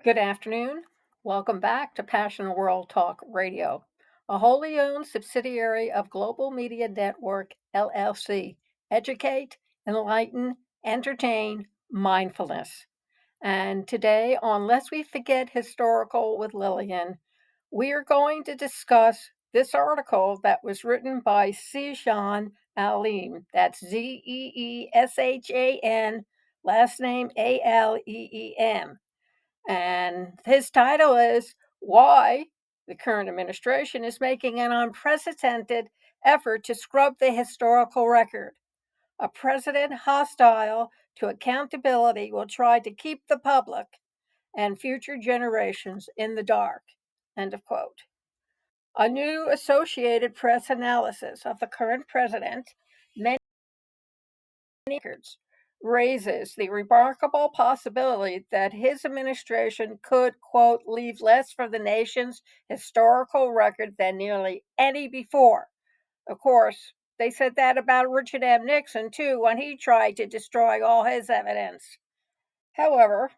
Good afternoon. Welcome back to Passion World Talk Radio, a wholly owned subsidiary of Global Media Network LLC. Educate, enlighten, entertain, mindfulness. And today on Lest We Forget Historical with Lillian, we are going to discuss this article that was written by Zeeshan Alim. That's Zeeshan, last name Aleem. And his title is Why the Current Administration is Making an Unprecedented Effort to Scrub the Historical Record. A president hostile to accountability will try to keep the public and future generations in the dark. End of quote. A new Associated Press analysis of the current president, many records, raises the remarkable possibility that his administration could, quote, leave less for the nation's historical record than nearly any before. Of course, they said that about Richard M. Nixon, too, when he tried to destroy all his evidence. However,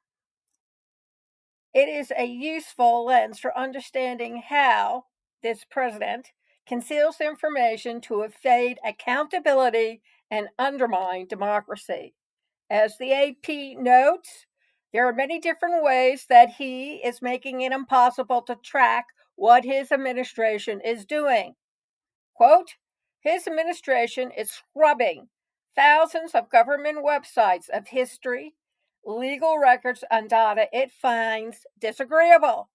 it is a useful lens for understanding how this president conceals information to evade accountability and undermine democracy. As the AP notes, there are many different ways that he is making it impossible to track what his administration is doing. Quote, his administration is scrubbing thousands of government websites of history, legal records, and data it finds disagreeable.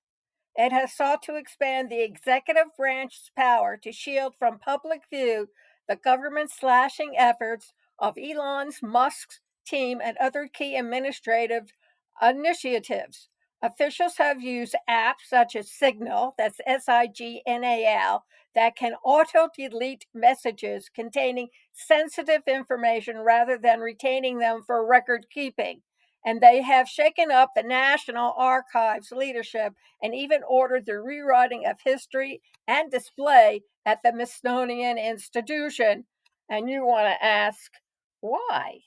It has sought to expand the executive branch's power to shield from public view the government slashing efforts of Elon Musk's team and other key administrative initiatives. Officials have used apps such as Signal, that's Signal, that can auto delete messages containing sensitive information rather than retaining them for record keeping. And they have shaken up the National Archives leadership and even ordered the rewriting of history and display at the Smithsonian Institution. And you want to ask, why?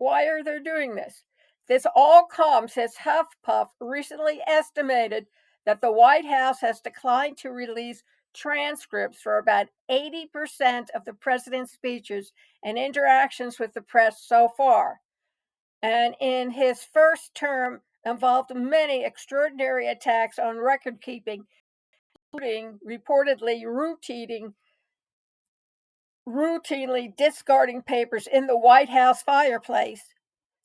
Why are they doing this? This all comes as HuffPuff recently estimated that the White House has declined to release transcripts for about 80% of the president's speeches and interactions with the press so far. And in his first term, involved many extraordinary attacks on record keeping, including reportedly routinely discarding papers in the White House fireplace,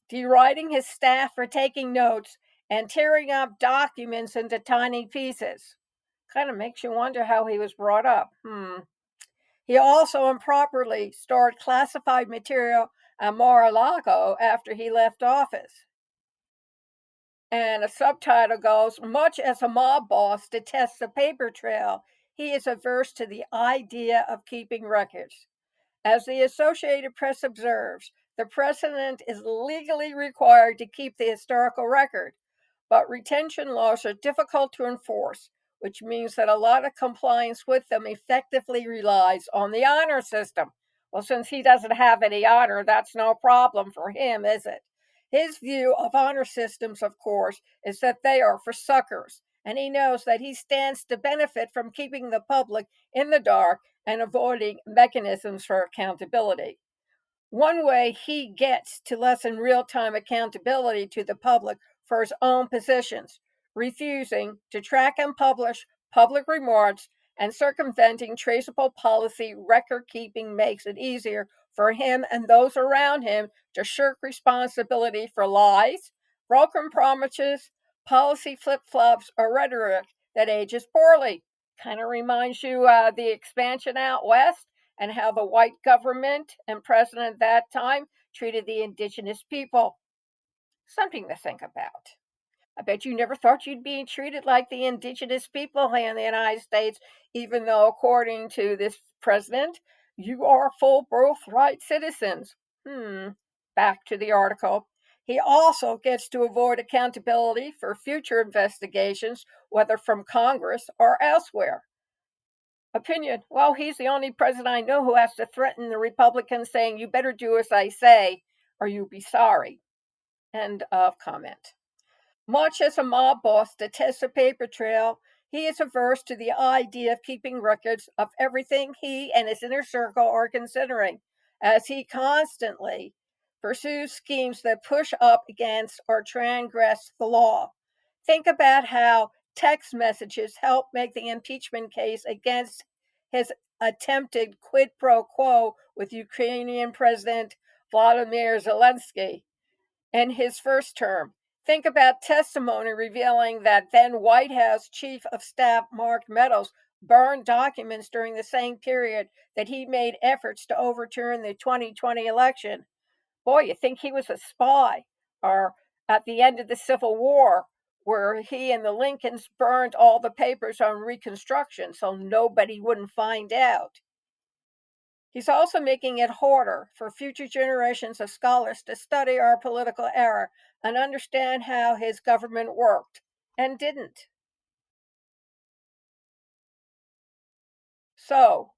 deriding his staff for taking notes, and tearing up documents into tiny pieces. Kind of makes you wonder how he was brought up. He also improperly stored classified material at Mar-a-Lago after he left office. And a subtitle goes, much as a mob boss detests a paper trail, he is averse to the idea of keeping records. As the Associated Press observes, the president is legally required to keep the historical record, but retention laws are difficult to enforce, which means that a lot of compliance with them effectively relies on the honor system. Well, since he doesn't have any honor, that's no problem for him, is it? His view of honor systems, of course, is that they are for suckers, and he knows that he stands to benefit from keeping the public in the dark and avoiding mechanisms for accountability. One way he gets to lessen real time accountability to the public for his own positions, refusing to track and publish public remarks and circumventing traceable policy record keeping makes it easier for him and those around him to shirk responsibility for lies, broken promises, policy flip flops, or rhetoric that ages poorly. Kind of reminds you the expansion out west and how the white government and president at that time treated the indigenous people. Something to think about. I bet you never thought you'd be treated like the indigenous people in the United States, even though, according to this president, you are full birthright citizens. Back to the article. He also gets to avoid accountability for future investigations, whether from Congress or elsewhere. Opinion. Well, he's the only president I know who has to threaten the Republicans saying, you better do as I say or you'll be sorry. End of comment. Much as a mob boss detests a paper trail, he is averse to the idea of keeping records of everything he and his inner circle are considering, as he constantly pursues schemes that push up against or transgress the law. Think about how text messages help make the impeachment case against his attempted quid pro quo with Ukrainian President Vladimir Zelensky in his first term. Think about testimony revealing that then White House Chief of Staff Mark Meadows burned documents during the same period that he made efforts to overturn the 2020 election. Boy, you think he was a spy? Or at the end of the Civil War, where he and the Lincolns burned all the papers on Reconstruction so nobody wouldn't find out. He's also making it harder for future generations of scholars to study our political era and understand how his government worked and didn't. So,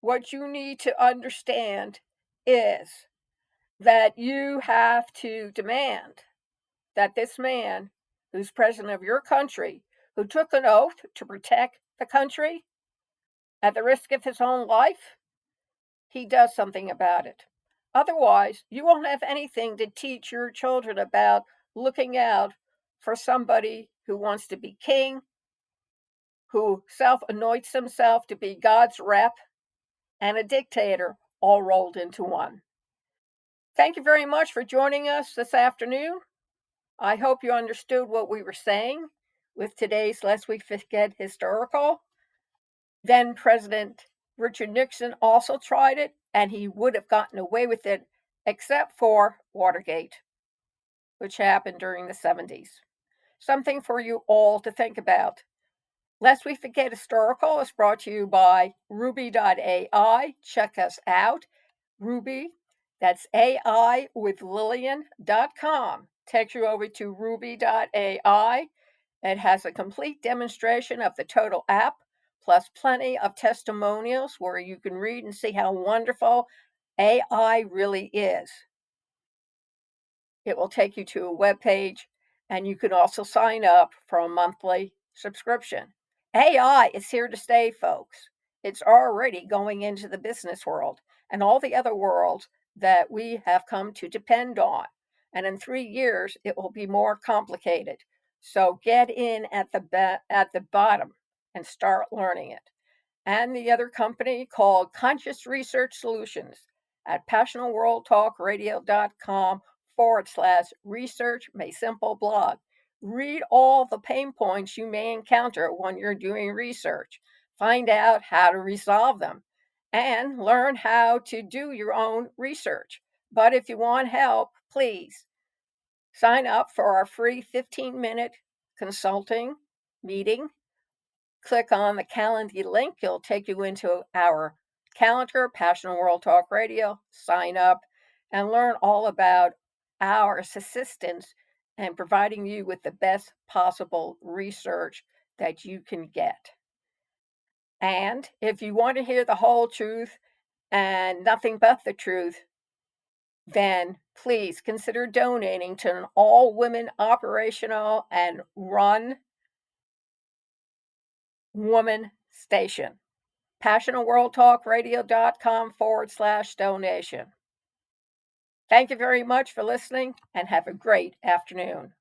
what you need to understand is that you have to demand that this man, who's president of your country, who took an oath to protect the country at the risk of his own life, he does something about it. Otherwise, you won't have anything to teach your children about looking out for somebody who wants to be king, who self anoints himself to be God's rep, and a dictator all rolled into one. Thank you very much for joining us this afternoon. I hope you understood what we were saying with today's Lest We Forget Historical. Then President Richard Nixon also tried it, and he would have gotten away with it, except for Watergate, which happened during the 70s. Something for you all to think about. Lest We Forget Historical is brought to you by Ruby.ai. Check us out. Ruby, that's AI with Lillian.com. Takes you over to Ruby.ai. It has a complete demonstration of the total app, plus plenty of testimonials where you can read and see how wonderful AI really is. It will take you to a web page, and you can also sign up for a monthly subscription. AI is here to stay, folks. It's already going into the business world and all the other worlds that we have come to depend on. And in 3 years, it will be more complicated. So get in at the bottom and start learning it. And the other company called Conscious Research Solutions at passionalworldtalkradio.com/research made simple blog. Read all the pain points you may encounter when you're doing research. Find out how to resolve them and learn how to do your own research. But if you want help, please sign up for our free 15-minute consulting meeting. Click on the Calendly link. It'll take you into our calendar, Passionate World Talk Radio. Sign up and learn all about our assistance and providing you with the best possible research that you can get. And if you want to hear the whole truth and nothing but the truth, then please consider donating to an all-women operational and run woman station. passionatworldtalkradio.com/donation. Thank you very much for listening and have a great afternoon.